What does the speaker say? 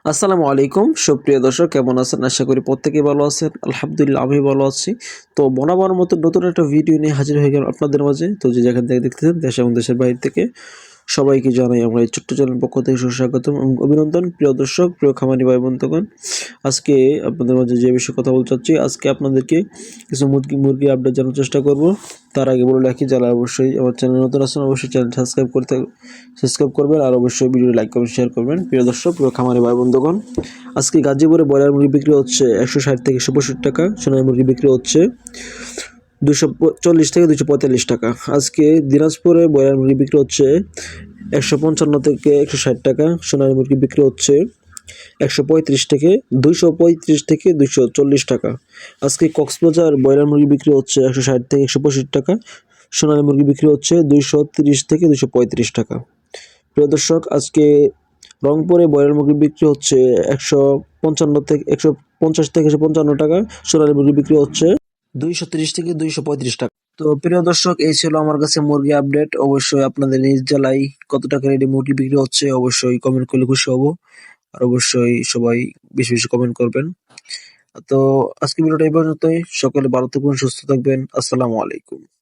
আসসালামু আলাইকুম সুপ্রিয় দর্শক, কেমন আছেন? আশা করি প্রত্যেকেই ভালো আছেন। আলহামদুলিল্লাহ আমি ভালো আছি। তো বরাবর মতো নতুন একটা ভিডিও নিয়ে হাজির হয়ে গেলাম আপনাদের মাঝে। তো যে যেখান থেকে দেখতেছেন দেশ এবং দেশের বাইরে থেকে সবাইকে জানাই আমরা এই ছোট্ট চ্যানেল পক্ষ থেকে সুস্বাগতম এবং অভিনন্দন। প্রিয় দর্শক, প্রিয় খামারি ভাই বন্ধুগণ, আজকে আপনাদের মাঝে যে বিষয়ে কথা বলতে চাচ্ছি, আজকে আপনাদেরকে কিছু মুরগি আপডেট জানার চেষ্টা করব। তার আগে বলে রাখি, যারা অবশ্যই আমার চ্যানেল নতুন আছেন অবশ্যই চ্যানেল সাবস্ক্রাইব করবেন আর অবশ্যই ভিডিও লাইক কমেন্ট শেয়ার করবেন। প্রিয় দর্শক, প্রিয় খামারি ভাই বন্ধুগণ, আজকে গাজীপুরে ব্রয়লার মুরগি বিক্রি হচ্ছে 160 থেকে 165 টাকা, সোনালী মুরগি বিক্রি হচ্ছে 240 থেকে 245 টাকা। আজকে দিনাজপুরে ব্রয়লার মুরগি বিক্রি হচ্ছে 155 থেকে 160 টাকা, সোনালী মুরগি বিক্রি হচ্ছে 135 থেকে 240 টাকা। আজকে কক্সবাজার ব্রয়লার মুরগি বিক্রি হচ্ছে 160 থেকে 165 টাকা, সোনালী মুরগি বিক্রি হচ্ছে 230 থেকে 235 টাকা। প্রিয় দর্শক, আজকে রংপুরে ব্রয়লার মুরগি বিক্রি হচ্ছে 150 থেকে 155 টাকা, সোনালী মুরগি বিক্রি হচ্ছে 230 থেকে 235 টাকা। তো প্রিয় দর্শক, এই ছিল আমার কাছে মুরগি আপডেট। অবশ্যই আপনাদের নিজ জেলায় কত টাকা রেডি মুরগি বিক্রি হচ্ছে অবশ্যই কমেন্ট করলে খুশি হব। আর অবশ্যই সবাই বেশি বেশি কমেন্ট করবেন। তো আজকে ভিডিওটা এই পর্যন্তই। সকলে ভালো থাকবেন, সুস্থ থাকবেন। আসসালামু আলাইকুম।